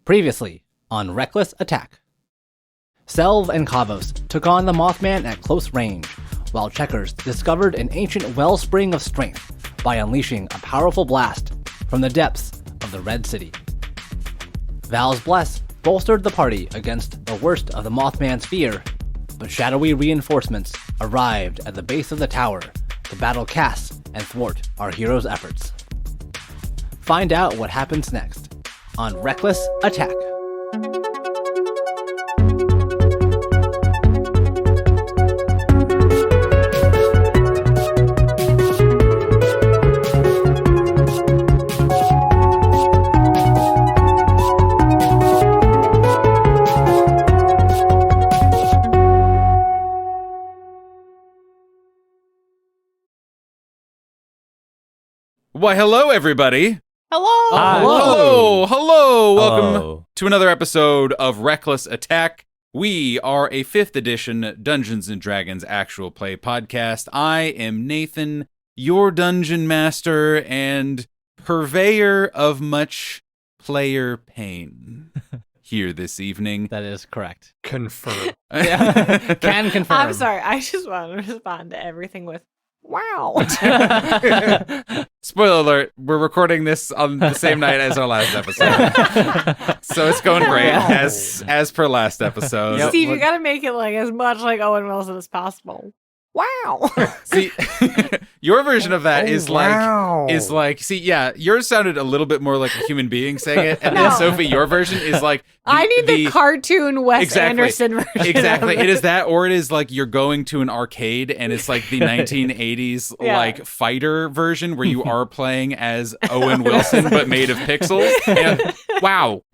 Previously on Reckless Attack. Selv and Kavos took on the Moth Man at close range, while Checkers discovered an ancient wellspring of strength by unleashing a powerful blast from the depths of the Red City. Val's Bless bolstered the party against the worst of the Mothman's fear, but shadowy reinforcements arrived at the base of the tower to battle Cass and thwart our heroes' efforts. Find out what happens next on Reckless Attack. Why, hello, everybody. Hello. Hello. Welcome to another episode of Reckless Attack. We are a 5th edition Dungeons & Dragons actual play podcast. I am Nathan, your dungeon master and purveyor of much player pain here this evening. That is correct. Confirm. Can confirm. I'm sorry. I just want to respond to everything with, wow. Spoiler alert, we're recording this on the same night as our last episode. So it's going great, as per last episode. Steve, you got to make it like as much like Owen Wilson as possible. Wow. See, your version of that is like, see, yeah, yours sounded a little bit more like a human being saying it. And then Sophie, your version is like, I need the cartoon Wes Anderson version. Exactly. It is that, or it is like you're going to an arcade and it's like the 1980s like fighter version where you are playing as Owen Wilson, but made of pixels. And wow,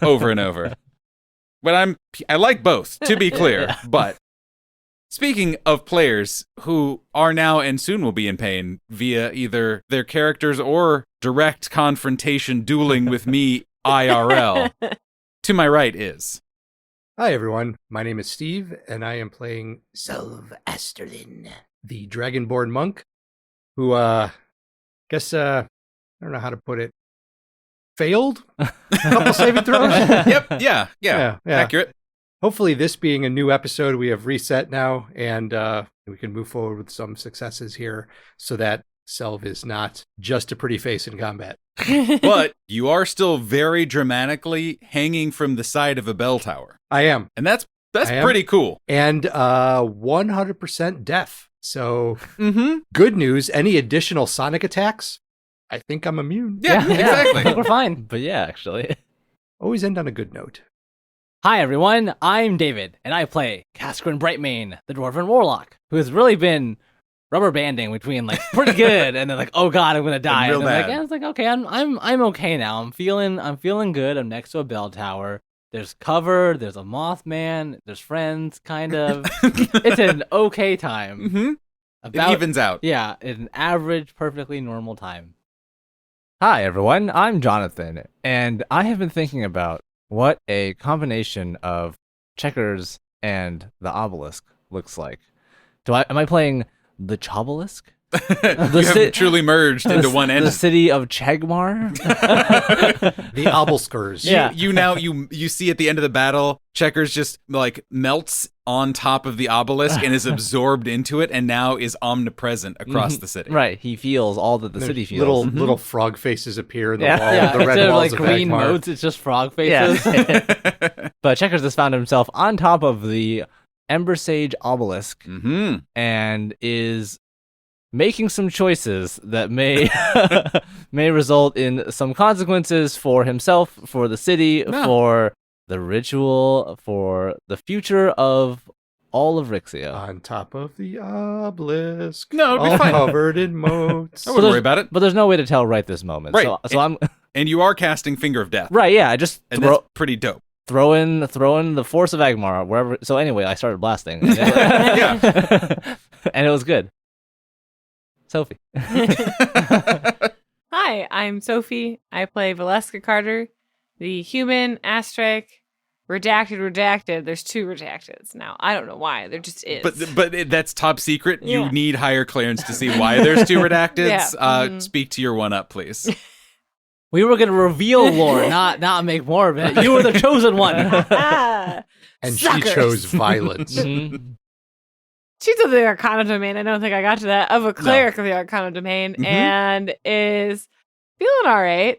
over and over. But I like both, to be clear, but speaking of players who are now and soon will be in pain via either their characters or direct confrontation dueling with me IRL, to my right is... Hi, everyone. My name is Steve, and I am playing Selv Asterlin, the Dragonborn monk, who, I don't know how to put it, failed a couple saving throws. Yep, yeah, accurate. Hopefully, this being a new episode, we have reset now, and we can move forward with some successes here so that Selv is not just a pretty face in combat. But you are still very dramatically hanging from the side of a bell tower. I am. And that's pretty cool. And 100% deaf. So, good news. Any additional sonic attacks? I think I'm immune. Yeah, exactly. I think we're fine. But yeah, actually. Always end on a good note. Hi everyone, I'm David, and I play Kaskrin Brightmane, the Dwarven Warlock, who has really been rubber banding between like pretty good and then like, oh god, I'm gonna die. Real and then, bad. like, yeah, it's like, okay, I'm okay now. I'm feeling good. I'm next to a bell tower. There's cover. There's a Mothman. There's friends, kind of. It's an okay time. It evens out. Yeah, it's an average, perfectly normal time. Hi everyone, I'm Jonathan, and I have been thinking about what a combination of Checkers and the Obelisk looks like. Am I playing the Chobelisk? You have truly merged into one entity. The city of Chegmar? The Obeliskers. Yeah. You see at the end of the battle, Checkers just like melts on top of the obelisk and is absorbed into it, and now is omnipresent across the city. Right, he feels all that the city feels. Little frog faces appear in the Yeah. wall. Yeah. The red Instead of walls like of green Agmar. modes, it's just frog faces. But Checkers has found himself on top of the Ember Sage Obelisk and is making some choices that may may result in some consequences for himself, for the city, for the ritual, for the future of all of Rixia. On top of the obelisk. No, it'll be all fine. Covered in moats. I wouldn't worry about it. But there's no way to tell right this moment. Right. So I'm And you are casting Finger of Death. right. Yeah, I just And that's pretty dope. throw in the force of Agmar wherever. So anyway, I started blasting. Yeah. And it was good. Sophie. Hi, I'm Sophie. I play Valeska Carter, the human asterisk redacted. There's 2 redacteds now. I don't know why. There just is. But that's top secret. Yeah. You need higher clearance to see why there's 2 redacteds. Yeah. Speak to your one-up, please. We were gonna reveal lore, not make more of it. You were the chosen one. Ah, And suckers. she chose violence. Mhm. She's of the Arcana domain. I don't think I got to that. Of a cleric of the Arcana domain, Mhm. and is feeling all right.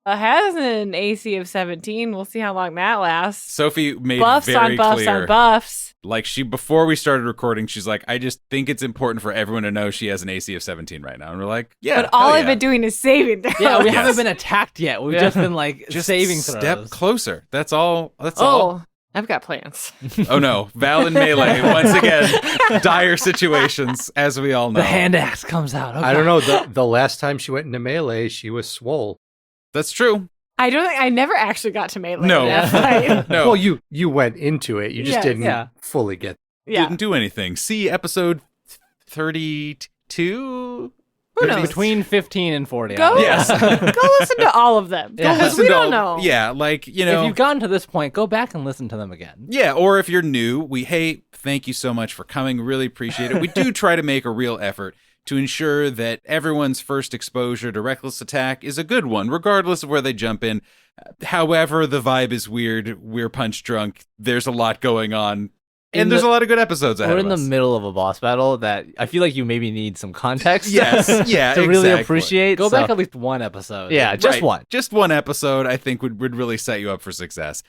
Has an AC of 17. We'll see how long that lasts. Sophie made Buffs very on buffs clear. on buffs. Like before we started recording, she's like, I just think it's important for everyone to know she has an AC of 17 right now. And we're like, yeah. But all hell I've yeah. been doing is saving throws. Yeah, we Yes. haven't been attacked yet. We've just been like Just saving step throws. closer. That's all. That's all. Oh, I've got plans. Oh no, Val and Melee once again, dire situations, as we all know. The hand axe comes out. I don't know. The last time she went into melee, she was swole. That's true. I don't think I never actually got to melee. No. in that fight. No, Well, you went into it. You just Yeah, didn't yeah. fully get. Yeah. didn't do anything. See episode 32. Who knows? Between 15 and 40. Go, Yes. go listen to all of them. Yeah. Because Listen we to don't all- know. Yeah, like If you've gotten to this point, go back and listen to them again. Yeah, or if you're new, thank you so much for coming. Really appreciate it. We do try to make a real effort to ensure that everyone's first exposure to Reckless Attack is a good one, regardless of where they jump in. However, the vibe is weird. We're punch drunk. There's a lot going on. And there's a lot of good episodes ahead We're of in us. the middle of a boss battle that I feel like you maybe need some context. Yes, yeah, to really exactly. appreciate. Go So- back at least one episode. Yeah, just right. one. Just one episode, I think, would really set you up for success.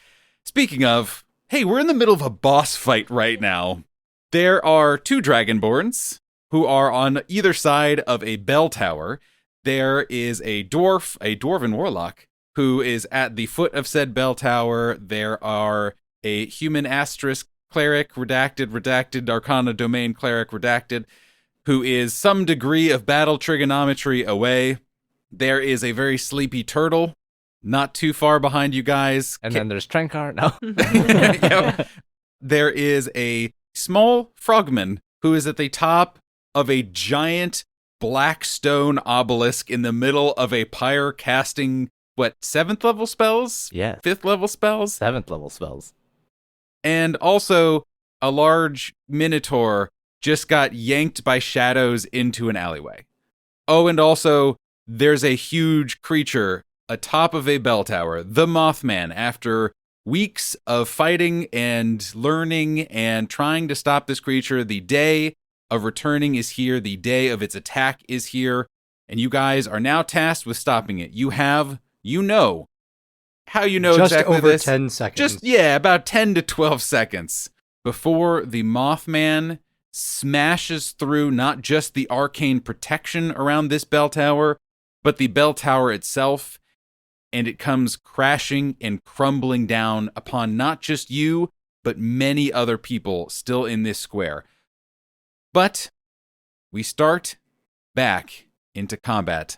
Speaking of, hey, we're in the middle of a boss fight right now. There are two Dragonborns who are on either side of a bell tower. There is a dwarven warlock, who is at the foot of said bell tower. There are a human asterisk cleric, redacted, arcana domain cleric, redacted, who is some degree of battle trigonometry away. There is a very sleepy turtle, not too far behind you guys. And then there's Trenkar. No. Yep. There is a small frogman who is at the top of a giant black stone obelisk in the middle of a pyre casting, 7th level spells? Yeah. 5th level spells? 7th level spells. And also, a large minotaur just got yanked by shadows into an alleyway. Oh, and also, there's a huge creature atop of a bell tower, the Moth Man, after weeks of fighting and learning and trying to stop this creature. The day of returning is here. The day of its attack is here. And you guys are now tasked with stopping it. You know how you know just exactly over this. 10 seconds. About 10 to 12 seconds before the Mothman smashes through not just the arcane protection around this bell tower, but the bell tower itself, and it comes crashing and crumbling down upon not just you, but many other people still in this square. But we start back into combat.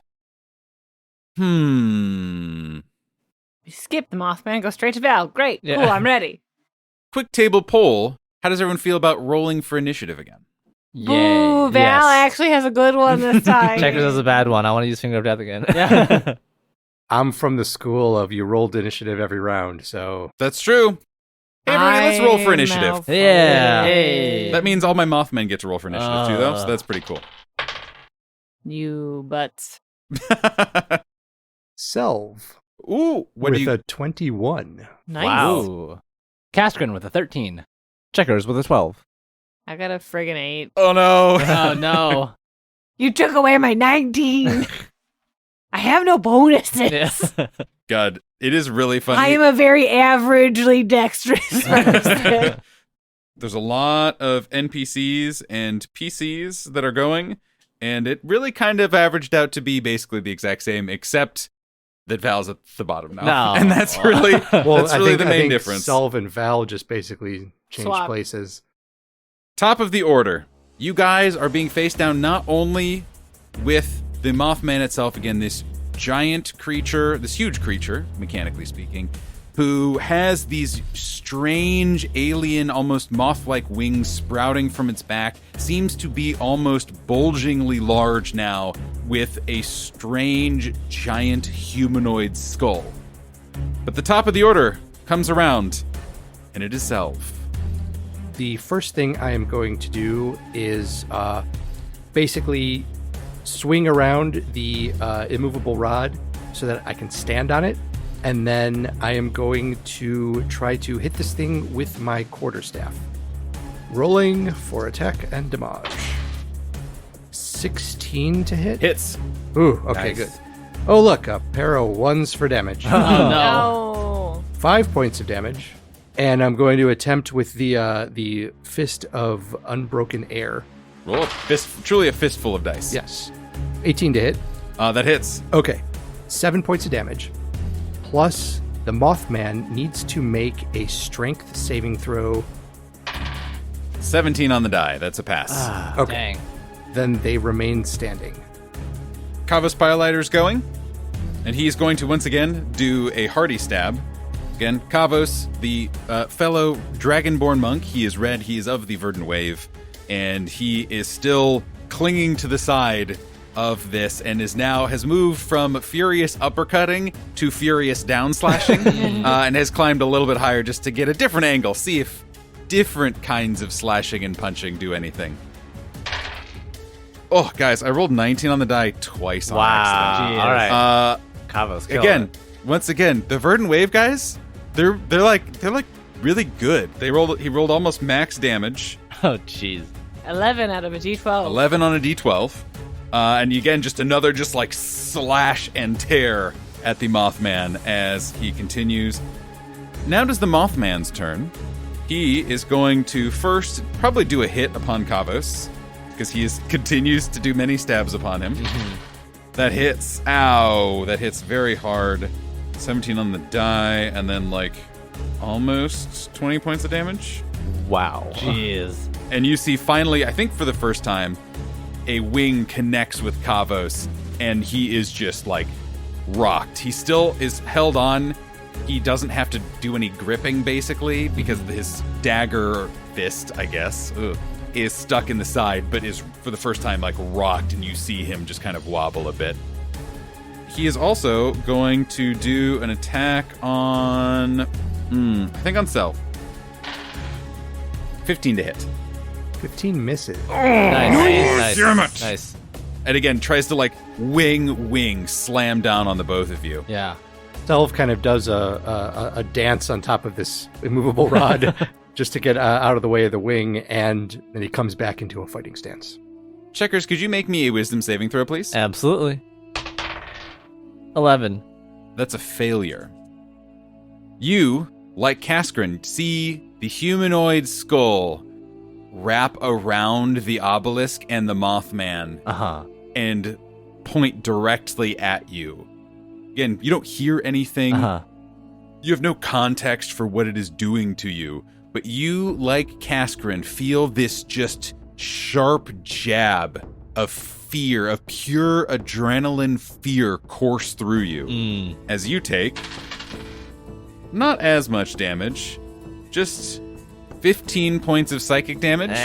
We skip the Mothman, go straight to Val. Great. Yeah. Cool, I'm ready. Quick table poll. How does everyone feel about rolling for initiative again? Ooh, Val actually has a good one this time. Checkers has a bad one. I want to use Finger of Death again. Yeah. I'm from the school of you rolled initiative every round, so That's true. Hey, everybody, let's roll for I'm initiative. outvoted. Yeah. Hey. That means all my Mothmen get to roll for initiative too, though, so that's pretty cool. You butts. Selv Ooh, what with do you? a 21. Nice. Wow. Caskrin with a 13. Checkers with a 12. I got a friggin' 8. Oh no! Oh, no. You took away my 19. I have no bonuses. Yes. God, it is really funny. I am a very averagely dexterous person. There's a lot of NPCs and PCs that are going, and it really kind of averaged out to be basically the exact same, except that Val's at the bottom now. No. And that's really Well, that's really the I main think difference. Selv and Val just basically changed Swap. places. Top of the order. You guys are being faced down not only with the Mothman itself, again, this giant creature, this huge creature, mechanically speaking, who has these strange alien, almost moth-like wings sprouting from its back, seems to be almost bulgingly large now, with a strange, giant humanoid skull. But the top of the order comes around, and it is Selv. The first thing I am going to do is basically swing around the immovable rod so that I can stand on it. And then I am going to try to hit this thing with my quarterstaff. Rolling for attack and damage. 16 to hit. Hits. Ooh, okay, Nice. good. Oh, look, a pair of 1s for damage. Oh, no. No. 5 points of damage. And I'm going to attempt with the Fist of Unbroken Air. Roll a fist, truly a fistful of dice. Yes. 18 to hit. That hits. Okay. 7 points of damage. Plus, the Mothman needs to make a strength saving throw. 17 on the die. That's a pass. Okay. Dang. Then they remain standing. Kavos Pyolighter's going, and he's going to once again do a hearty stab. Again, Kavos, the fellow Dragonborn monk, he is red, he is of the Verdant Wave, and he is still clinging to the side of this and has moved from furious uppercutting to furious down slashing and has climbed a little bit higher just to get a different angle, see if different kinds of slashing and punching do anything. Oh, guys, I rolled 19 on the die twice on accident. Wow. All right. Kavos, kill Again, it. once again, the Verdant Wave guys, they're like really good. He rolled almost max damage, Oh, jeez. 11 out of a D12. 11 on a D12, and again just another like slash and tear at the Mothman as he continues. Now does the Mothman's turn. He is going to first probably do a hit upon Kavos because he continues to do many stabs upon him. That hits. Ow! That hits very hard. 17 on the die, and then like almost 20 points of damage. Wow. Jeez. And you see finally, I think for the first time, a wing connects with Kavos, and he is just like rocked. He still is held on. He doesn't have to do any gripping basically because his dagger fist, I guess, is stuck in the side, but is for the first time like rocked, and you see him just kind of wobble a bit. He is also going to do an attack on, I think on Self. 15 to hit. 15 misses. Nice. damn it. Nice. And again, tries to like wing slam down on the both of you. Yeah. Self kind of does a dance on top of this immovable rod just to get out of the way of the wing, and then he comes back into a fighting stance. Checkers, could you make me a wisdom saving throw, please? Absolutely. 11. That's a failure. You, like Kaskrin, see the humanoid skull wrap around the obelisk and the Mothman Uh-huh. and point directly at you. Again, you don't hear anything. Uh-huh. You have no context for what it is doing to you, but you, like Kaskrin, feel this just sharp jab of fear, of pure adrenaline fear course through you as you take not as much damage, just 15 points of psychic damage.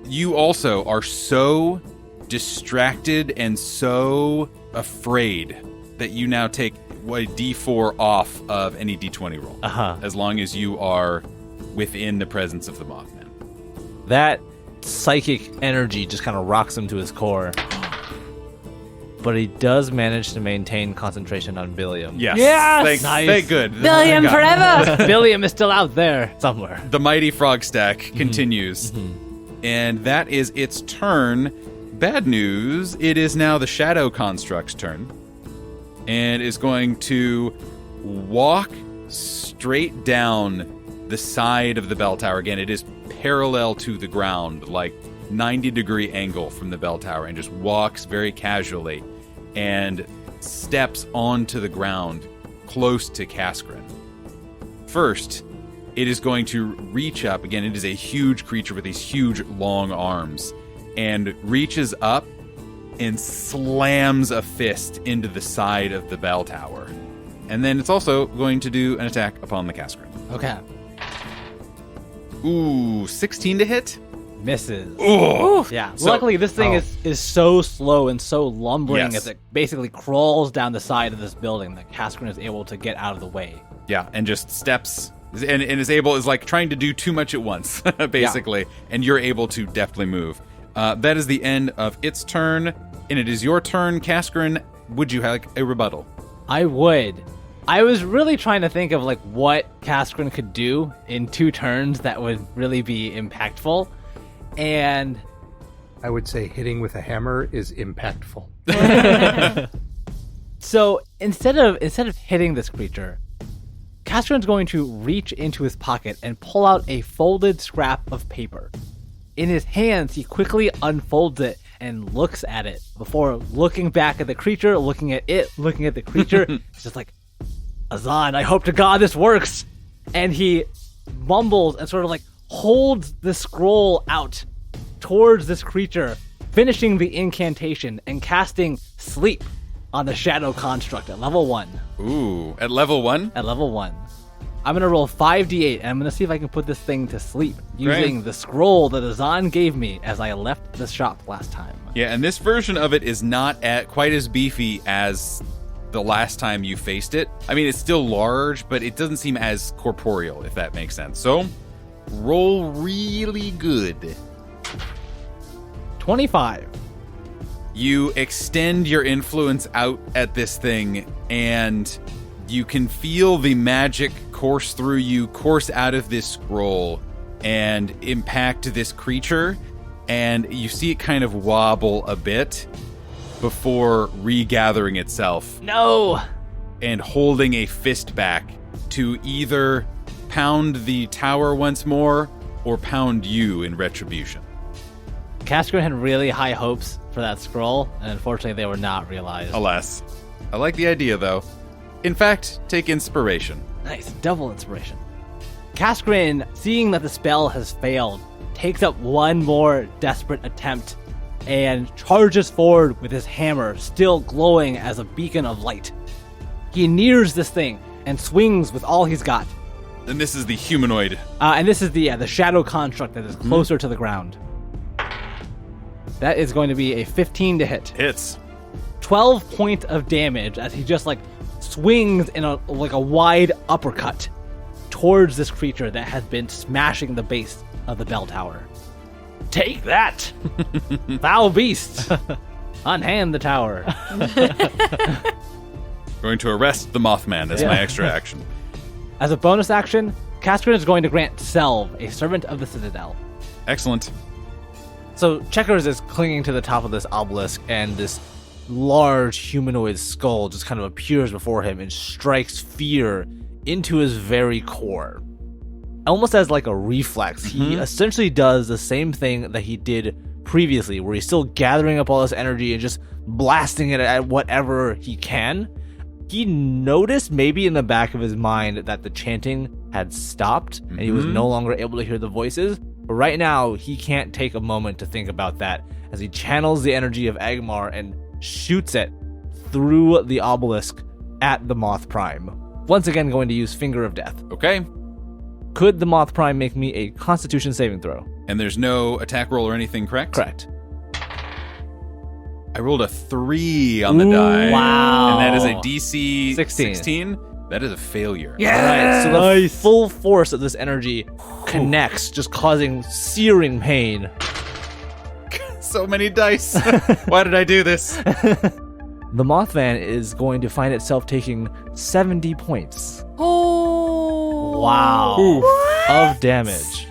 You also are so distracted and so afraid that you now take a D4 off of any D20 roll, as long as you are within the presence of the Mothman. That psychic energy just kind of rocks him to his core. But he does manage to maintain concentration on Billiam. Yes. Yes! Thank good. Billiam forever! Billiam is still out there. Somewhere. The mighty frog stack continues. And that is its turn. Bad news, it is now the Shadow Construct's turn. And is going to walk straight down the side of the bell tower. Again, it is parallel to the ground, like 90-degree angle from the bell tower, and just walks very casually and steps onto the ground close to Kaskrin. First, it is going to reach up. Again, it is a huge creature with these huge long arms, and reaches up and slams a fist into the side of the bell tower. And then it's also going to do an attack upon the Kaskrin. Okay. Ooh, 16 to hit? Misses. Ooh. Yeah. So- Luckily, this thing is so slow and so lumbering Yes. as it basically crawls down the side of this building that Kaskrin is able to get out of the way. Yeah, and just steps and is like trying to do too much at once, basically. And you're able to deftly move. That is the end of its turn, and it is your turn, Kaskrin. would you have a rebuttal? I would. I was really trying to think of like what Kaskrin could do in 2 turns that would really be impactful. And I would say hitting with a hammer is impactful. so instead of hitting this creature, Kaskrin's going to reach into his pocket and pull out a folded scrap of paper. In his hands, he quickly unfolds it and looks at it before looking back at the creature, looking at it, looking at the creature. It's just like, Azan, I hope to God this works. And he mumbles and sort of like holds the scroll out towards this creature, finishing the incantation and casting Sleep on the shadow construct at level 1. Ooh, at level 1? At level 1. I'm going to roll 5d8, and I'm going to see if I can put this thing to sleep using the scroll that Azan gave me as I left the shop last time. Yeah, and this version of it is not quite as beefy as the last time you faced it. I mean, it's still large, but it doesn't seem as corporeal, if that makes sense. So, roll really good. 25. You extend your influence out at this thing, and you can feel the magic course through you, course out of this scroll, and impact this creature. And you see it kind of wobble a bit before regathering itself. No! And holding a fist back to either pound the tower once more or pound you in retribution. Kaskrin had really high hopes for that scroll, and unfortunately they were not realized. Alas. I like the idea, though. In fact, take inspiration. Nice, double inspiration. Kaskrin, seeing that the spell has failed, takes up one more desperate attempt and charges forward with his hammer, still glowing as a beacon of light. He nears this thing and swings with all he's got. And this is the humanoid. And this is the shadow construct that is closer to the ground. That is going to be a 15 to hit. Hits. 12 points of damage as he just like swings in a wide uppercut towards this creature that has been smashing the base of the bell tower. Take that, foul beast! Unhand the tower. Going to arrest the Mothman as my extra action. As a bonus action, Kaskrin is going to grant Selv, a servant of the Citadel. Excellent. So Checkers is clinging to the top of this obelisk, and this large humanoid skull just kind of appears before him and strikes fear into his very core. Almost as like a reflex, he essentially does the same thing that he did previously, where he's still gathering up all this energy and just blasting it at whatever he can. He noticed maybe in the back of his mind that the chanting had stopped and he was no longer able to hear the voices. But right now, he can't take a moment to think about that as he channels the energy of Agmar and shoots it through the obelisk at the Moth Prime. Once again, going to use Finger of Death. Okay. Could the Moth Prime make me a Constitution saving throw? And there's no attack roll or anything, correct? Correct. I rolled a 3 on the die. Wow. And that is a DC 16. 16. That is a failure. Yeah. All right, so the full force of this energy connects, just causing searing pain. So many dice. Why did I do this? The Mothman is going to find itself taking 70 points. Oh. Wow. Of damage.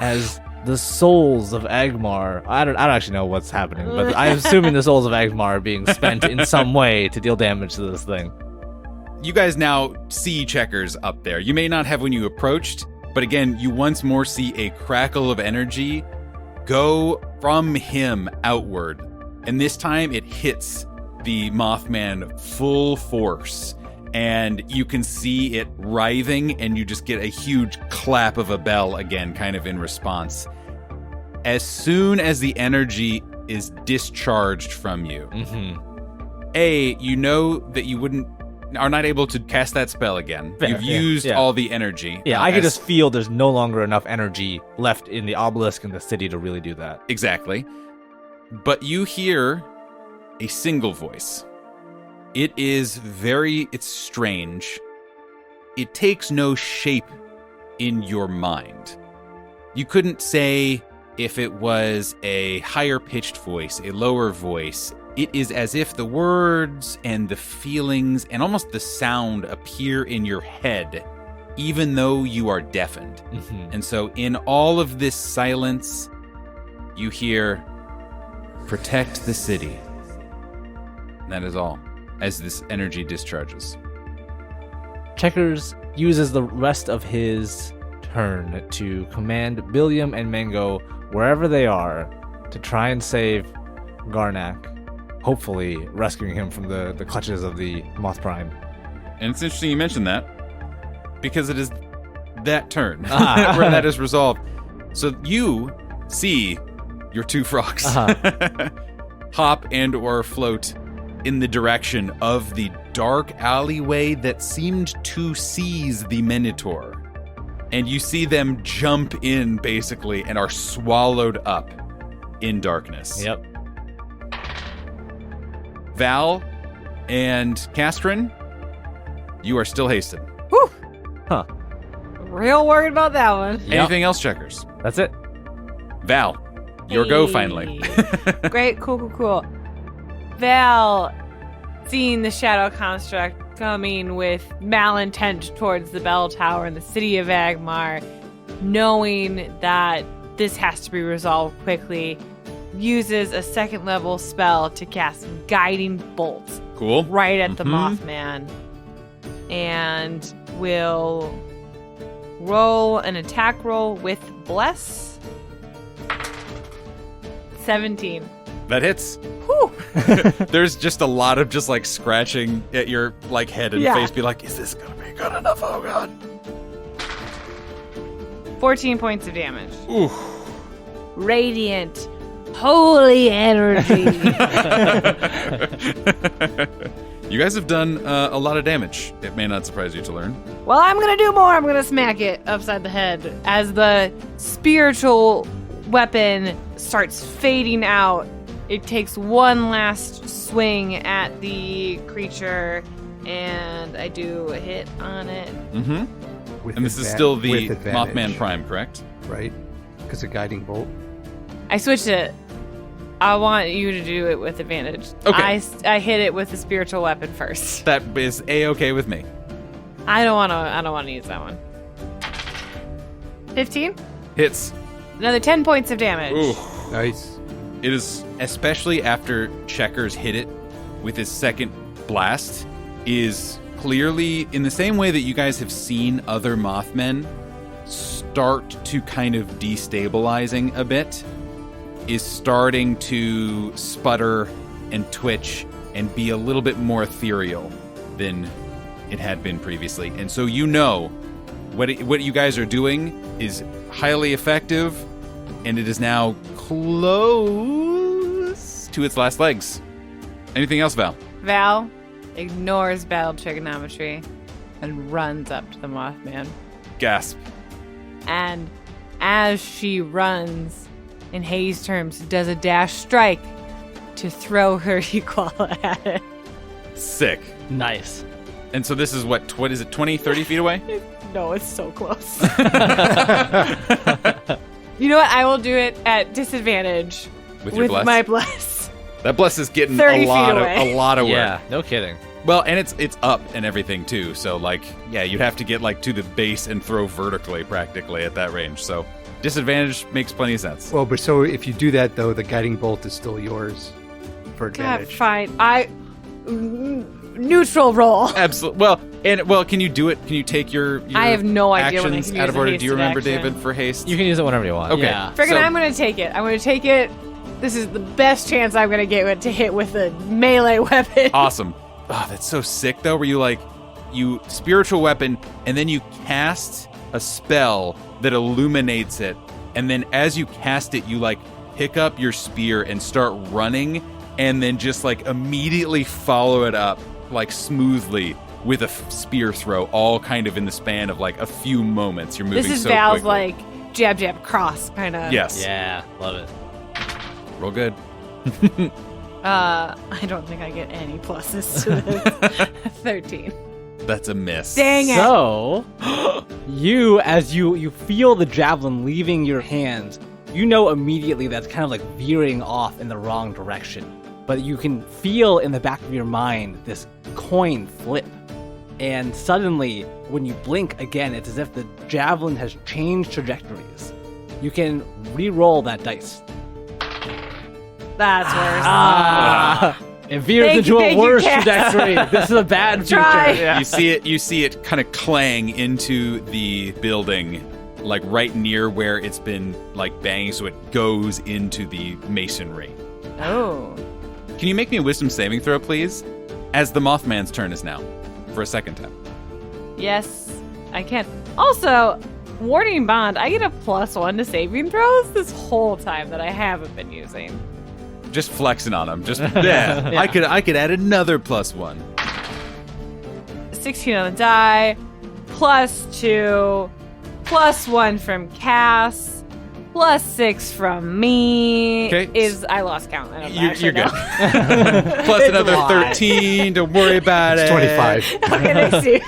As the souls of Agmar, I don't actually know what's happening, but I'm assuming the souls of Agmar are being spent in some way to deal damage to this thing. You guys now see Checkers up there. You may not have when you approached, but again, you once more see a crackle of energy go from him outward. And this time it hits the Mothman full force. And you can see it writhing, and you just get a huge clap of a bell again, kind of in response. As soon as the energy is discharged from you, you know that you are not able to cast that spell again. Fair, You've used all the energy. Yeah, I can just feel there's no longer enough energy left in the obelisk in the city to really do that. Exactly. But you hear a single voice. It's strange. It takes no shape in your mind. You couldn't say if it was a higher pitched voice, a lower voice, it is as if the words and the feelings and almost the sound appear in your head, even though you are deafened. And so in all of this silence, you hear, "Protect the city." And that is all, as this energy discharges. Checkers uses the rest of his turn to command Billiam and Mango, wherever they are, to try and save Garnak, hopefully rescuing him from the clutches of the Moth Prime. And it's interesting you mentioned that, because it is that turn where that is resolved. So you see your two frogs hop and or float in the direction of the dark alleyway that seemed to seize the Minotaur. And you see them jump in, basically, and are swallowed up in darkness. Yep. Val and Castrin, you are still hasted. Whew. Huh. Real worried about that one. Yep. Anything else, Checkers? That's it. Val, your go Hey. finally. Great, cool. Val, seeing the shadow construct coming with malintent towards the bell tower in the city of Agmar, knowing that this has to be resolved quickly, uses a second level spell to cast Guiding Bolt Cool. right at the Mothman, and will roll an attack roll with Bless. 17. That hits. Whew. There's just a lot of just like scratching at your like head and Yeah. face. Be like, is this gonna be good enough? Oh god. 14 points of damage. Ooh. Radiant, holy energy. You guys have done a lot of damage. It may not surprise you to learn. Well, I'm gonna do more. I'm gonna smack it upside the head as the spiritual weapon starts fading out. It takes one last swing at the creature, and I do a hit on it. Mm-hmm. With And this is advan- still the with advantage, Mothman Prime, correct? right? Because of guiding bolt. I switched it. I want you to do it with advantage. Okay. I hit it with the spiritual weapon first. That is A-okay with me. I don't want to use that one. 15. Hits. Another 10 points of damage. Ooh. Nice. It is, especially after Checkers hit it with his second blast, is clearly in the same way that you guys have seen other Mothmen start to kind of destabilizing a bit, is starting to sputter and twitch and be a little bit more ethereal than it had been previously. And so you know what you guys are doing is highly effective, and it is now close to its last legs. Anything else, Val? Val ignores battle trigonometry and runs up to the Mothman. Gasp. And as she runs, in Haze terms, does a dash strike to throw her equal at it. Sick. Nice. And so this is what is it, 20, 30 feet away? No, it's so close. You know what? I will do it at disadvantage With your bless? my bless. That bless is getting 30 a feet lot away. of work. Yeah, no kidding. Well, and it's up and everything too. So like, yeah, you'd have to get like to the base and throw vertically practically at that range. So disadvantage makes plenty of sense. Well, but so if you do that though, the guiding bolt is still yours for God, advantage. fine. Neutral roll. Absolutely. Well, can you do it? Can you take your I have no idea when I actions can out use of a order? Do you hasted remember, action. David, for haste? You can use it whenever you want. Okay. Yeah. Friggin', So- I'm gonna take it. I'm gonna take it. This is the best chance I'm gonna get to hit with a melee weapon. Awesome. Oh, that's so sick though, where you spiritual weapon and then you cast a spell that illuminates it, and then as you cast it, you like pick up your spear and start running, and then just like immediately follow it up like smoothly with a spear throw, all kind of in the span of like a few moments. You're moving This is so Val's quickly. like jab jab cross kind of. Yes. Yeah, love it. Roll good. I don't think I get any pluses to this. 13. That's a miss. Dang it. So, as you feel the javelin leaving your hands, you know immediately that's kind of like veering off in the wrong direction. But you can feel in the back of your mind this coin flip. And suddenly, when you blink again, it's as if the javelin has changed trajectories. You can re-roll that dice. That's worse. It veers Thank into you, a thank you, worse Cass. trajectory. This is a bad future. Try. Yeah. You see it kind of clang into the building, like right near where it's been like banging, so it goes into the masonry. Oh. Can you make me a wisdom saving throw, please? As the Mothman's turn is now, for a second time. Yes, I can. Also, Warding Bond, I get a +1 to saving throws this whole time that I haven't been using. Just flexing on him. Just yeah. Yeah. I could add another +1. 16 on the die, +2, +1 from Cass, +6 from me. Okay. I lost count. I don't You're good. know. Plus It's another a lot. 13. Don't worry about It's it. 25. Okay, next you.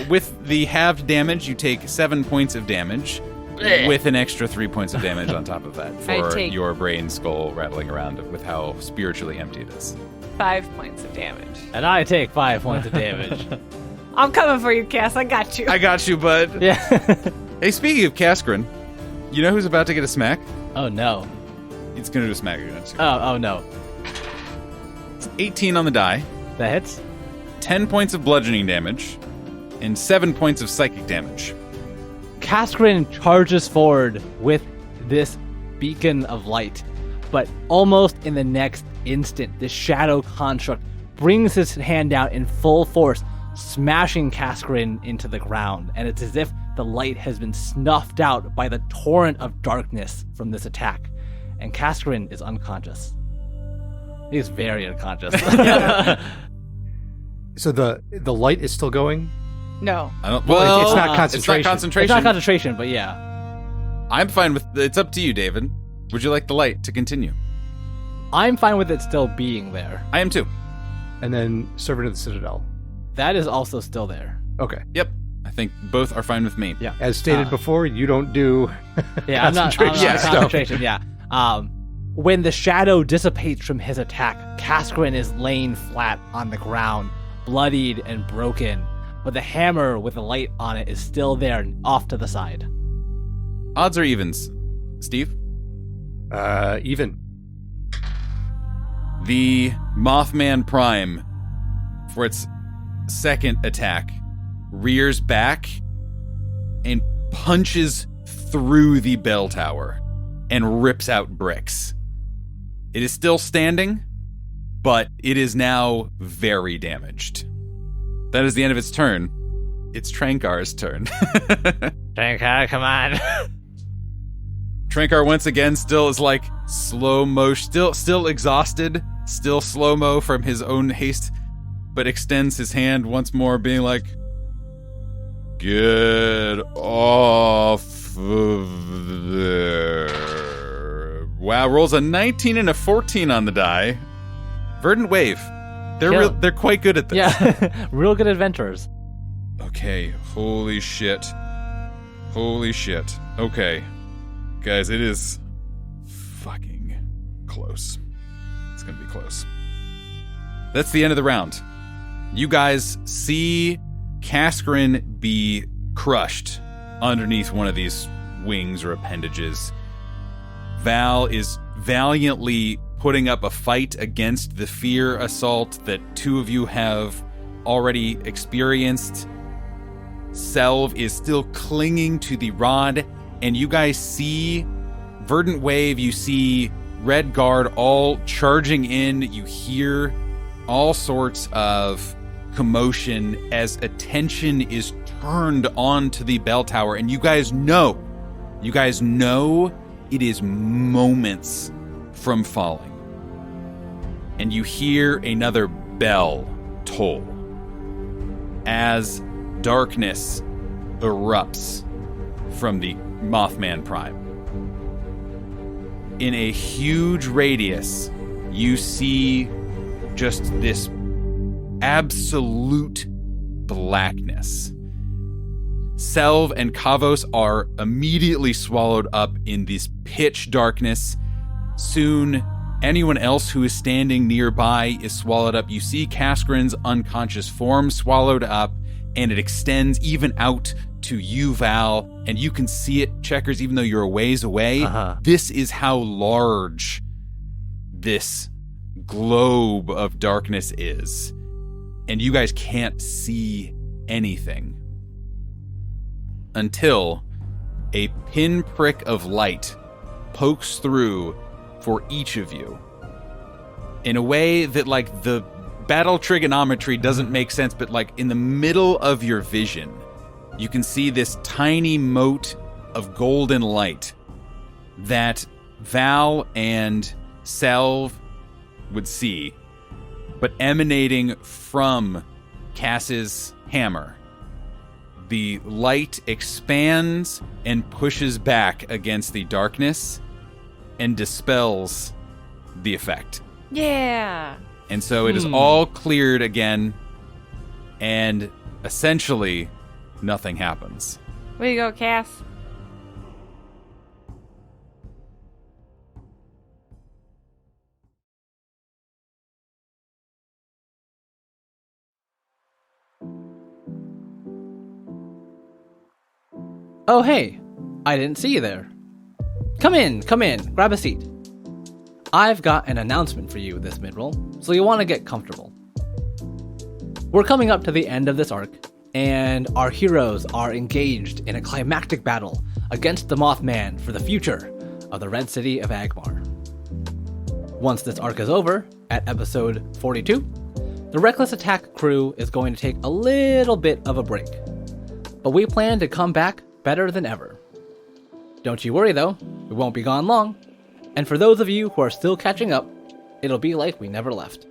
With the halved damage, you take 7 points of damage, with an extra 3 points of damage on top of that I for take- your brain skull rattling around with how spiritually empty it is. 5 points of damage. And I take 5 points of damage. I'm coming for you, Cass. I got you. I got you, bud. Yeah. Hey, speaking of Kaskrin, you know who's about to get a smack? Oh no. It's going to do a smack again. Oh no. It's 18 on the die, That hits. 10 points of bludgeoning damage, and 7 points of psychic damage. Kaskrin charges forward with this beacon of light, but almost in the next instant, the shadow construct brings his hand down in full force, smashing Kaskrin into the ground, and it's as if the light has been snuffed out by the torrent of darkness from this attack, and Kaskrin is unconscious. He's very unconscious. So the light is still going? No. I don't. Well, it's not It's concentration. not concentration. It's not concentration, but yeah. I'm fine with. It's up to you, David. Would you like the light to continue? I'm fine with it still being there. I am too. And then Servant of the Citadel. That is also still there. Okay. Yep. I think both are fine with me. Yeah. As stated before, you don't do Yeah, I'm not concentration stuff. concentration. Yeah. When the shadow dissipates from his attack, Kaskrin is laying flat on the ground, bloodied and broken, but the hammer with the light on it is still there, off to the side. Odds or evens, Steve? Even. The Mothman Prime, for its second attack, rears back and punches through the bell tower and rips out bricks. It is still standing, but it is now very damaged. That is the end of its turn. It's Trankar's turn. Trankar, come on. Trankar once again still is like slow motion, still exhausted, still slow-mo from his own haste, but extends his hand once more, being like, "Get off of there." Wow, rolls a 19 and a 14 on the die. Verdant Wave. They're quite good at this. Yeah, real good adventurers. Okay, holy shit. Holy shit. Okay. Guys, it is fucking close. It's gonna be close. That's the end of the round. You guys see Kaskrin be crushed underneath one of these wings or appendages. Val is valiantly putting up a fight against the fear assault that two of you have already experienced. Selv is still clinging to the rod, and you guys see Verdant Wave, you see Red Guard all charging in. You hear all sorts of commotion as attention is turned onto the bell tower, and you guys know it is moments from falling. And you hear another bell toll as darkness erupts from the Mothman Prime. In a huge radius, you see just this absolute blackness. Selv and Kavos are immediately swallowed up in this pitch darkness. Soon, Anyone else who is standing nearby is swallowed up. You see Kaskrin's unconscious form swallowed up, and it extends even out to you, Val, and you can see it, Checkers, even though you're a ways away. This is how large this globe of darkness is. And you guys can't see anything until a pinprick of light pokes through for each of you in a way that, like, the battle trigonometry doesn't make sense, but, like, in the middle of your vision, you can see this tiny mote of golden light that Val and Selv would see, but emanating from Cass's hammer. The light expands and pushes back against the darkness and dispels the effect. Yeah. And so it is all cleared again, and essentially nothing happens. Way to go, Cass. Oh, hey, I didn't see you there. Come in, grab a seat. I've got an announcement for you this mid-roll, so you'll want to get comfortable. We're coming up to the end of this arc, and our heroes are engaged in a climactic battle against the Moth Man for the future of the Red City of Agmar. Once this arc is over, at episode 42, the Reckless Attack crew is going to take a little bit of a break. But we plan to come back better than ever. Don't you worry though, we won't be gone long. And for those of you who are still catching up, it'll be like we never left.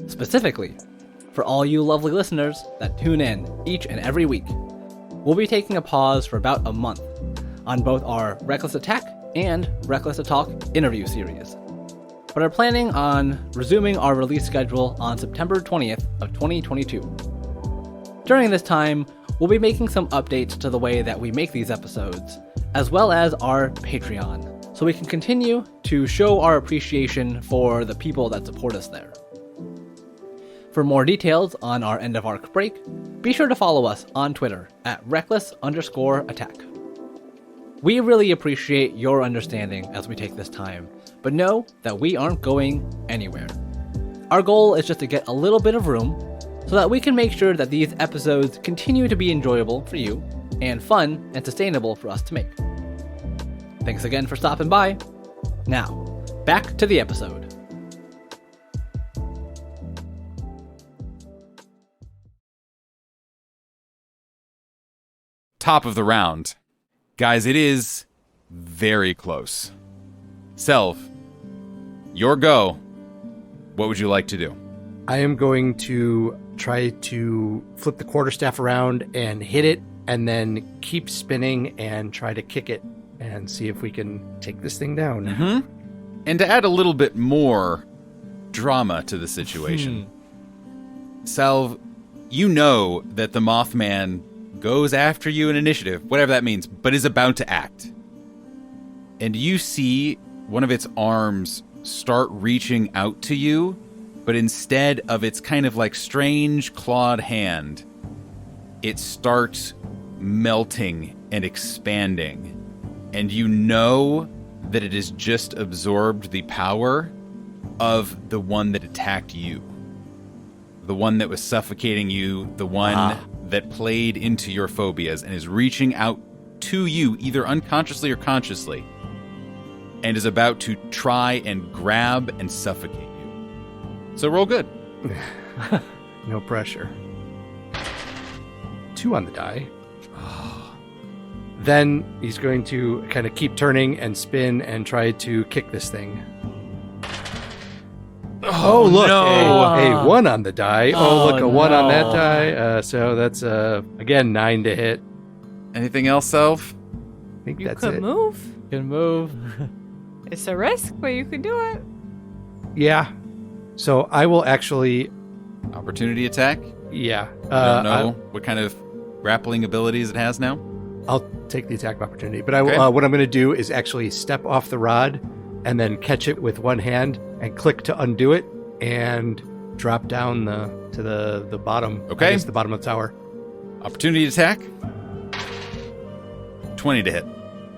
Specifically, for all you lovely listeners that tune in each and every week, we'll be taking a pause for about a month on both our Reckless Attack and Reckless Talk interview series, but are planning on resuming our release schedule on September 20th of 2022. During this time, we'll be making some updates to the way that we make these episodes, as well as our Patreon, so we can continue to show our appreciation for the people that support us there. For more details on our end of arc break, be sure to follow us on Twitter at reckless_attack. We really appreciate your understanding as we take this time, but know that we aren't going anywhere. Our goal is just to get a little bit of room so that we can make sure that these episodes continue to be enjoyable for you and fun and sustainable for us to make. Thanks again for stopping by. Now, back to the episode. Top of the round. Guys, it is very close. Selv, your go. What would you like to do? I am going to try to flip the quarterstaff around and hit it, and then keep spinning and try to kick it and see if we can take this thing down. Mm-hmm. And to add a little bit more drama to the situation, Selv, you know that the Mothman goes after you in initiative, whatever that means, but is about to act. And you see one of its arms start reaching out to you, but instead of its kind of like strange clawed hand, it starts melting and expanding. And you know that it has just absorbed the power of the one that attacked you. The one that was suffocating you, the one that played into your phobias and is reaching out to you, either unconsciously or consciously, and is about to try and grab and suffocate you. So roll good. No pressure. 2 on the die. Then he's going to kind of keep turning and spin and try to kick this thing. Oh, look. no. A 1 on the die. Oh, look, a 1 on that die. So that's, again, 9 to hit. Anything else, Selv? I think You that's could it. move. Can move. It's a risk, but you can do it. Yeah. So I will actually, Opportunity attack? yeah. I don't know what kind of grappling abilities it has now. I'll take the attack of opportunity. But I will, Okay. what I'm going to do is actually step off the rod and then catch it with one hand and click to undo it and drop down to the bottom. Okay. Against the bottom of the tower. Opportunity attack. 20 to hit.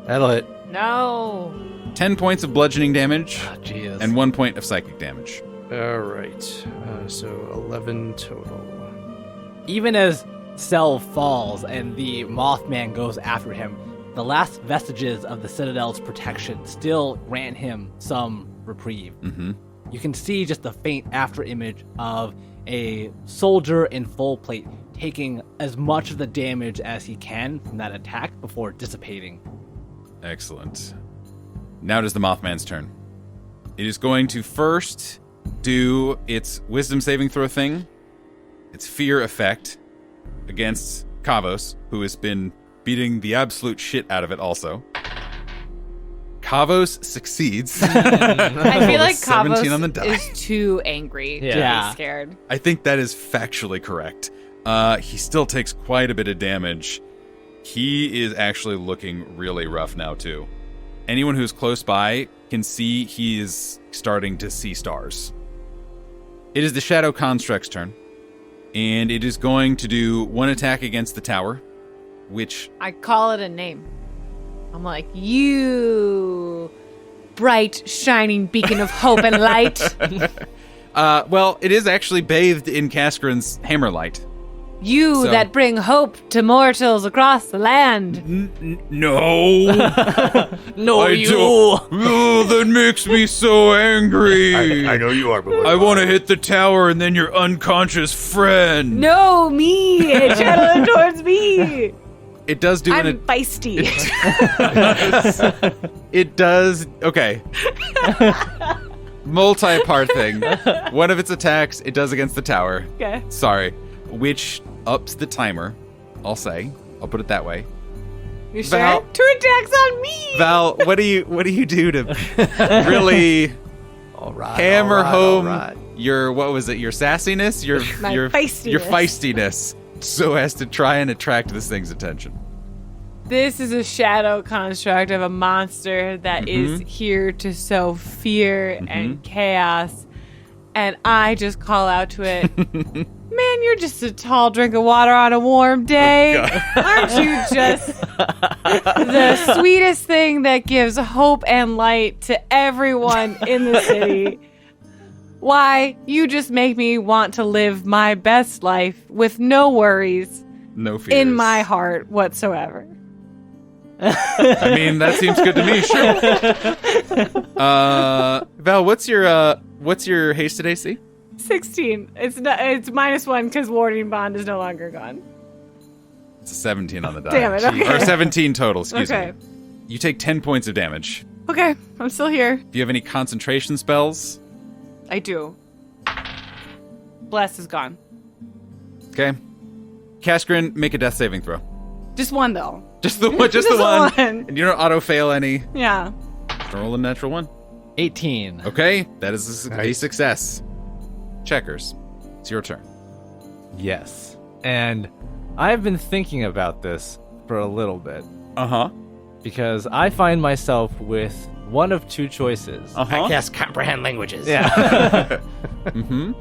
That'll hit. No. 10 points of bludgeoning damage Oh, Jesus. and 1 point of psychic damage. All right. So 11 total. Even as Selv falls and the Mothman goes after him, the last vestiges of the Citadel's protection still grant him some reprieve. Mm-hmm. You can see just the faint after image of a soldier in full plate taking as much of the damage as he can from that attack before dissipating. Excellent. Now it is the Mothman's turn. It is going to first do its wisdom saving throw thing, its fear effect, against Kavos, who has been beating the absolute shit out of it also. Kavos succeeds. I feel like 17 on the die. Kavos is too angry to Yeah. be scared. I think that is factually correct. He still takes quite a bit of damage. He is actually looking really rough now, too. Anyone who's close by can see he is starting to see stars. It is the Shadow Construct's turn, and it is going to do one attack against the tower, which... I call it a name. I'm like, you bright, shining beacon of hope and light. well, it is actually bathed in Kaskrin's hammerlight. You So- that bring hope to mortals across the land. No! No, I you. don't- Oh, that makes me so angry. I know you are, but I want to hit the tower and then your unconscious friend. No, me! Channel it towards me! It does do I'm feisty. It does. Okay. Multi-part thing. One of its attacks it does against the tower. Okay. Sorry. Which ups the timer, I'll say. I'll put it that way. You sure? Val- 2 attacks on me! Val, what do you do to really all right, hammer home all right. your your sassiness, My your feistiness. feistiness, so as to try and attract this thing's attention? This is a shadow construct of a monster that is here to sow fear and chaos. And I just call out to it, man, you're just a tall drink of water on a warm day. Aren't you just the sweetest thing that gives hope and light to everyone in the city? Why, you just make me want to live my best life with no worries No fears. in my heart whatsoever. I mean, that seems good to me. Sure. Val, what's your hasted AC? 16. It's -1 because warding bond is no longer gone. It's a 17 on the die. Damn it, okay. Or 17 total, excuse Okay. me. You take 10 points of damage. Okay, I'm still here. Do you have any concentration spells? I do. Bless is gone. Okay. Kaskrin, make a death saving throw. Just one though. Just the one. Just the one. And you don't auto fail any. Yeah. Roll a natural 1. 18. Okay, that is a Nice. success. Checkers, it's your turn. Yes. And I've been thinking about this for a little bit Uh-huh. because I find myself with one of two choices. I can't comprehend languages. Yeah. Mm-hmm.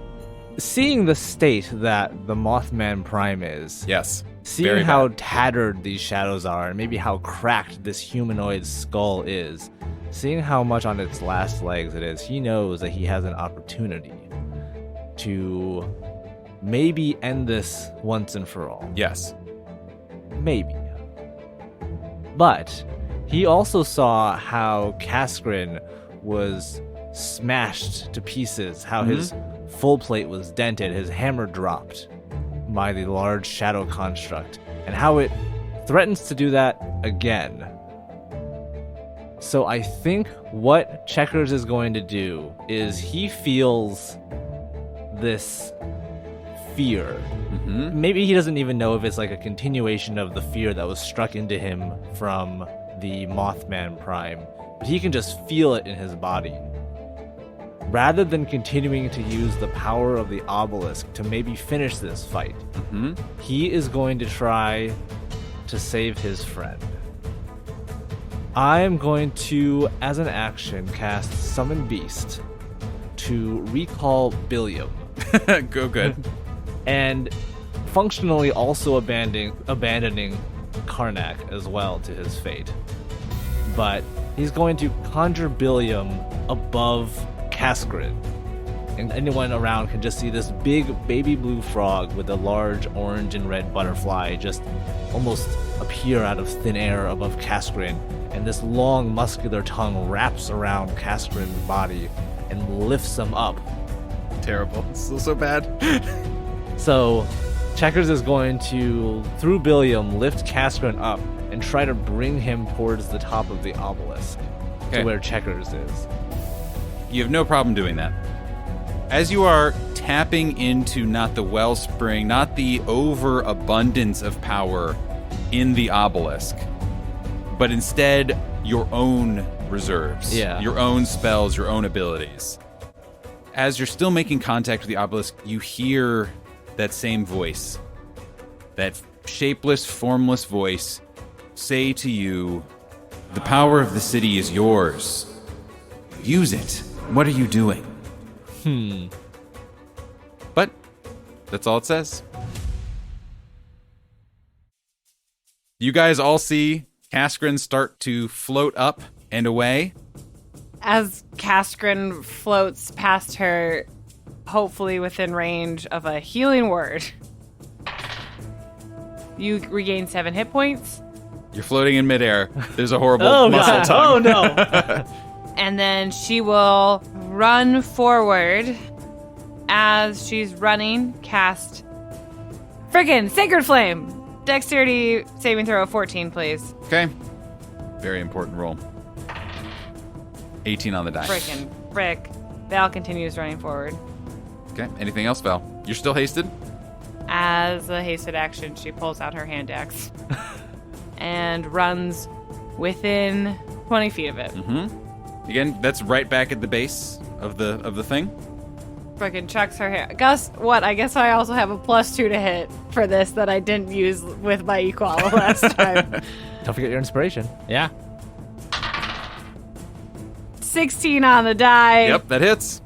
Seeing the state that the Mothman Prime is, Yes. seeing Very how bad. tattered these shadows are, and maybe how cracked this humanoid skull is, seeing how much on its last legs it is, he knows that he has an opportunity to maybe end this once and for all. Yes. Maybe. But he also saw how Kaskrin was smashed to pieces, how his full plate was dented, his hammer dropped by the large shadow construct, and how it threatens to do that again. So I think what Checkers is going to do is he feels this fear. Mm-hmm. Maybe he doesn't even know if it's like a continuation of the fear that was struck into him from the Mothman Prime, but he can just feel it in his body. Rather than continuing to use the power of the obelisk to maybe finish this fight, Mm-hmm. he is going to try to save his friend. I'm going to, as an action, cast Summon Beast to recall Billiam. Go good. And functionally also abandoning Karnak as well to his fate. But he's going to conjure Billiam above Kaskrin. And anyone around can just see this big baby blue frog with a large orange and red butterfly just almost appear out of thin air above Kaskrin. And this long muscular tongue wraps around Kaskrin's body and lifts him up. Terrible. It's still so bad. So Checkers is going to, through Billiam, lift Kaskrin up and try to bring him towards the top of the obelisk to where Checkers is. You have no problem doing that. As you are tapping into not the wellspring, not the overabundance of power in the obelisk, but instead your own reserves, your own spells, your own abilities. As you're still making contact with the obelisk, you hear that same voice, that shapeless, formless voice, say to you, "The power of the city is yours. Use it. What are you doing?" But that's all it says. You guys all see Kaskrin start to float up and away. As Kaskrin floats past her, hopefully within range of a healing word, you regain 7 hit points. You're floating in midair. There's a horrible muscle tongue. Oh no! And then she will run forward. As she's running, cast friggin' Sacred Flame. Dexterity saving throw of 14, please. Okay. Very important roll. 18 on the die. Frickin' frick. Val continues running forward. Okay. Anything else, Val? You're still hasted? As a hasted action, she pulls out her hand axe and runs within 20 feet of it. Mm-hmm. Again, that's right back at the base of the thing. Frickin' chucks her hair. Gus, what? I guess I also have a +2 to hit for this that I didn't use with my Equala last time. Don't forget your inspiration. Yeah. 16 on the die. Yep, that hits.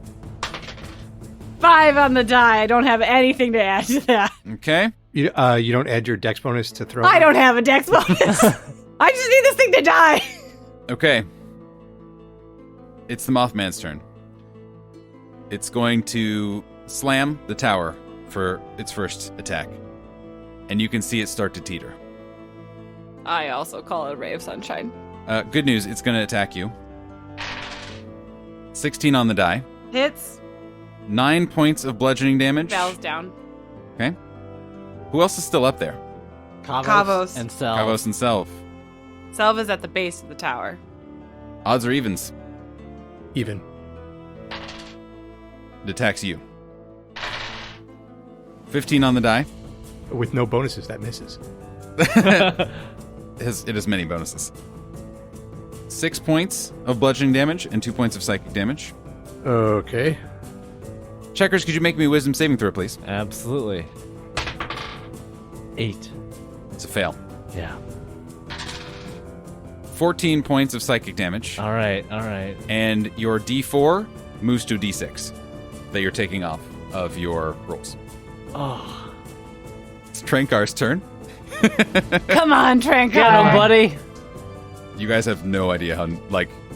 5 on the die. I don't have anything to add to that. Okay. You don't add your dex bonus to throw? I don't have a dex bonus. I just need this thing to die. Okay. It's the Mothman's turn. It's going to slam the tower for its first attack. And you can see it start to teeter. I also call it a ray of sunshine. Good news, it's going to attack you. 16 on the die. Hits. 9 points of bludgeoning damage. Val's down. Okay. Who else is still up there? Kavos. And Self. Kavos and Self. Selv is at the base of the tower. Odds or evens? Even. It attacks you. 15 on the die. With no bonuses, that misses. It has many bonuses. 6 points of bludgeoning damage and 2 points of psychic damage. Okay. Checkers, could you make me a wisdom saving throw, please? Absolutely. 8. It's a fail. Yeah. 14 points of psychic damage. All right. And your D4 moves to a D6 that you're taking off of your rolls. Oh. It's Trenkar's turn. Come on, Trankar. Get him, buddy. You guys have no idea how,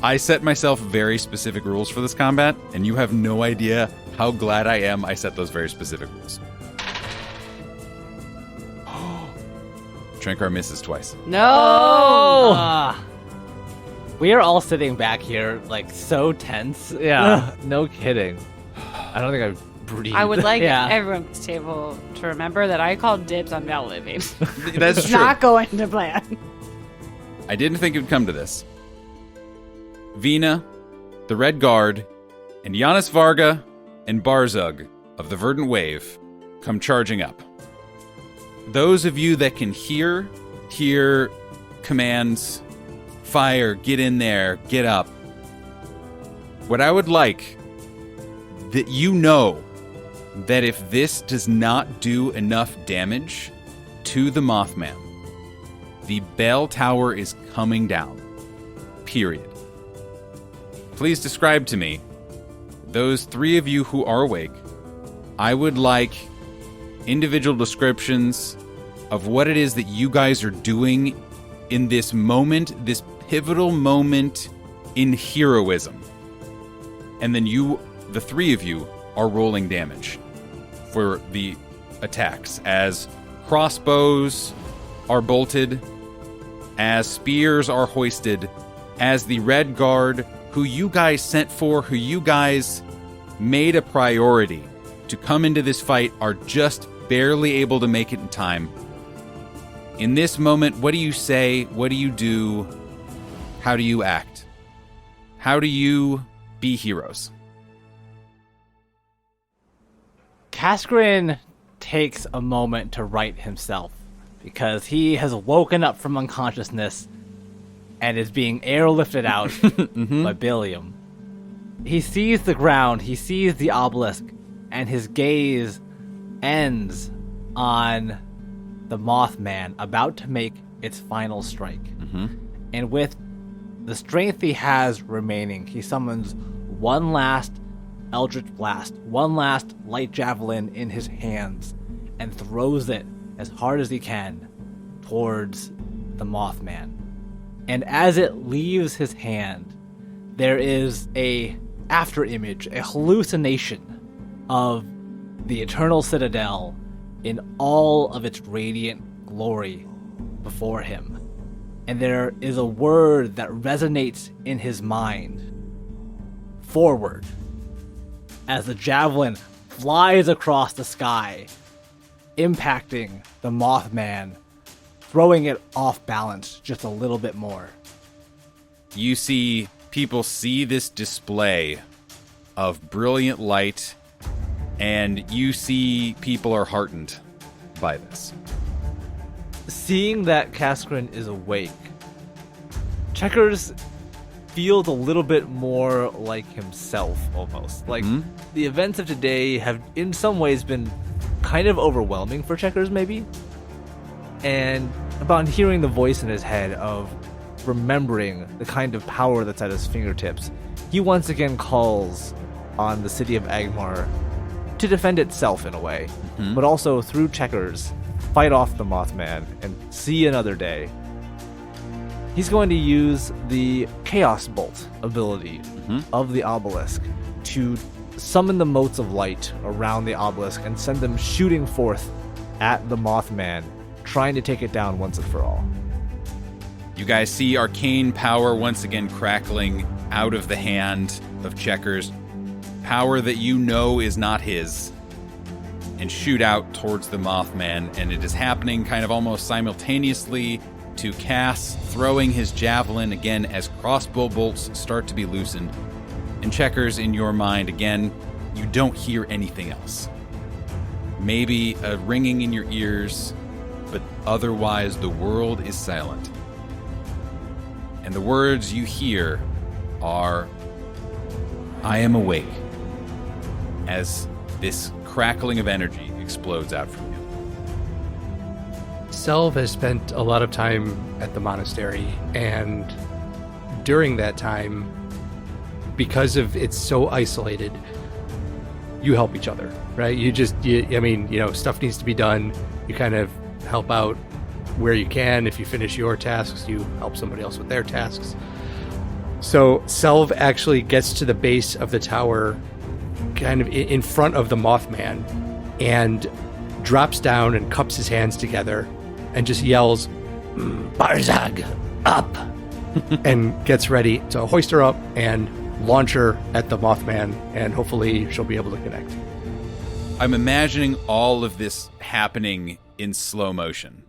I set myself very specific rules for this combat, and you have no idea how glad I am I set those very specific rules. Trenkar misses twice. No. Ah. We are all sitting back here, so tense. Yeah. No kidding. I don't think I've breathed. I would like Yeah. everyone at this table to remember that I called dibs on Val living. That's It's true. not going to plan. I didn't think it would come to this. Vina, the Red Guard, and Giannis Varga and Barzug of the Verdant Wave come charging up. Those of you that can hear commands, fire, get in there, get up. What I would like, that you know that if this does not do enough damage to the Mothman, the bell tower is coming down. period. Please describe to me, those three of you who are awake, I would like individual descriptions of what it is that you guys are doing in this moment, this pivotal moment in heroism. And then you, the three of you, are rolling damage for the attacks as crossbows are bolted, as spears are hoisted, as the Red Guard, who you guys sent for, who you guys made a priority to come into this fight, are just barely able to make it in time. In this moment, what do you say? What do you do? How do you act? How do you be heroes? Kaskrin takes a moment to right himself because he has woken up from unconsciousness and is being airlifted out by Billiam. He sees the ground, he sees the obelisk, and his gaze ends on the Mothman about to make its final strike. And with the strength he has remaining, he summons one last Eldritch Blast, one last light javelin in his hands, and throws it as hard as he can towards the Mothman. And as it leaves his hand, there is a after image, a hallucination of the Eternal Citadel in all of its radiant glory before him. And there is a word that resonates in his mind. Forward. As the javelin flies across the sky, impacting the Mothman, throwing it off balance just a little bit more. You see people see this display of brilliant light, and you see people are heartened by this. Seeing that Kaskrin is awake, Checkers feels a little bit more like himself, almost. Like, the events of today have in some ways been kind of overwhelming for Checkers, maybe. And upon hearing the voice in his head of remembering the kind of power that's at his fingertips, he once again calls on the city of Agmar to defend itself in a way, but also through Checkers, fight off the Mothman and see another day. He's going to use the Chaos Bolt ability of the obelisk to summon the motes of light around the obelisk and send them shooting forth at the Mothman, trying to take it down once and for all. You guys see arcane power once again crackling out of the hand of Checkers. Power that you know is not his. And shoot out towards the Mothman. And it is happening kind of almost simultaneously to Cass throwing his javelin again as crossbow bolts start to be loosened. And Checkers, in your mind, again, you don't hear anything else. Maybe a ringing in your ears, but otherwise the world is silent. And the words you hear are, "I am awake," as this crackling of energy explodes out from you. Selv has spent a lot of time at the monastery, and during that time, because of it's so isolated, you help each other, right? Stuff needs to be done. You kind of help out where you can. If you finish your tasks, you help somebody else with their tasks. So Selv actually gets to the base of the tower, kind of in front of the Mothman, and drops down and cups his hands together and just yells, "Barzag, up!" and gets ready to hoist her up and launch her at the Mothman, and hopefully she'll be able to connect. I'm imagining all of this happening in slow motion.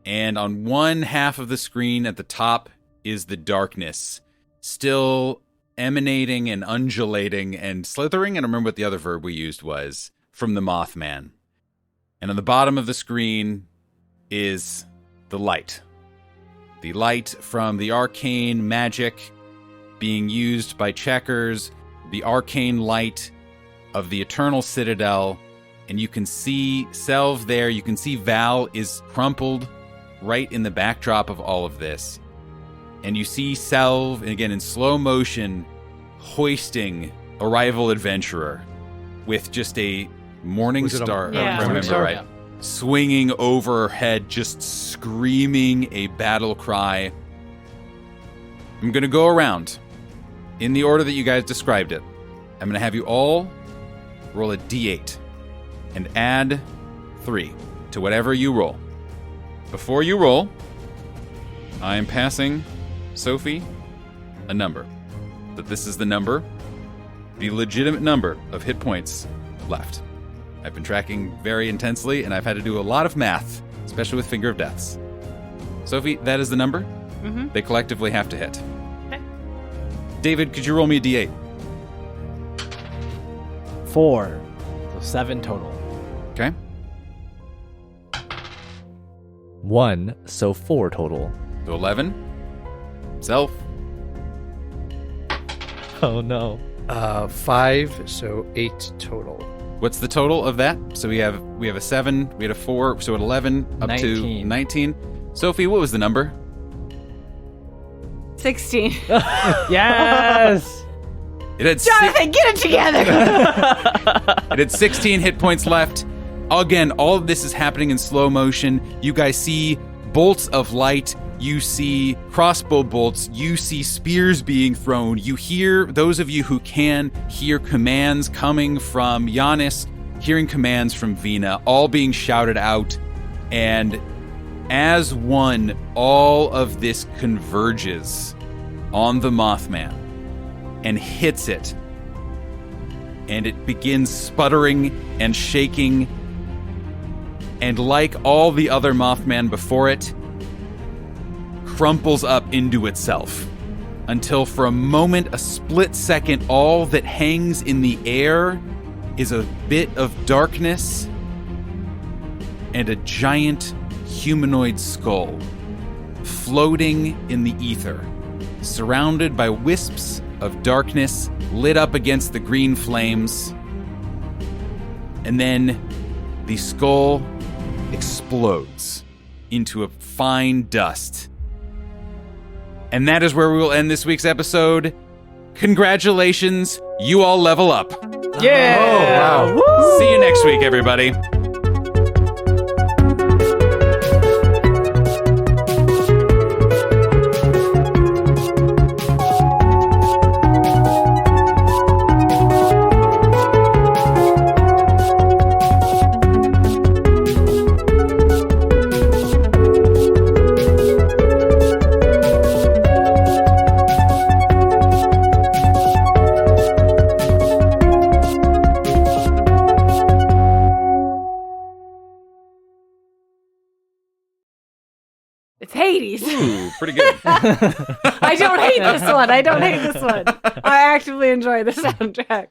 And on one half of the screen at the top is the darkness, still emanating and undulating and slithering, and I remember what the other verb we used was, from the Mothman. And on the bottom of the screen is the light. The light from the arcane magic being used by Checkers, the arcane light of the Eternal Citadel, and you can see Selv there, you can see Val is crumpled right in the backdrop of all of this. and you see Selv, again in slow motion, hoisting a rival adventurer with just a morning Was it a- star, Yeah. if I remember Star? right, Yeah. swinging overhead, just screaming a battle cry. I'm going to go around in the order that you guys described it. I'm going to have you all roll a d8 and add 3 to whatever you roll. Before you roll, I am passing Sophie a number. That this is the number, the legitimate number of hit points left. I've been tracking very intensely, and I've had to do a lot of math, especially with Finger of Deaths. Sophie, that is the number. Mm-hmm. They collectively have to hit. Okay. David, could you roll me a d8? 4. So 7 total. Okay. 1, so 4 total. So 11. Self. Oh no. 5, so 8 total. What's the total of that? So we have a 7, we had a 4, so at 11 up to 19. 19. Sophie, what was the number? 16. Yes! It had Jonathan, get it together! It had 16 hit points left. Again, all of this is happening in slow motion. You guys see bolts of light. You see crossbow bolts. You see spears being thrown. You hear, those of you who can, hear commands coming from Giannis, hearing commands from Vina, all being shouted out. And as one, all of this converges on the Mothman and hits it. And it begins sputtering and shaking. And like all the other Mothman before it, crumples up into itself. Until for a moment, a split second, all that hangs in the air is a bit of darkness and a giant humanoid skull floating in the ether, surrounded by wisps of darkness lit up against the green flames. And then the skull explodes into a fine dust. And that is where we will end this week's episode. Congratulations, you all level up. Yeah! Oh, wow. See you next week, everybody. It's Hades. Ooh, pretty good. I don't hate this one. I don't hate this one. I actively enjoy the soundtrack.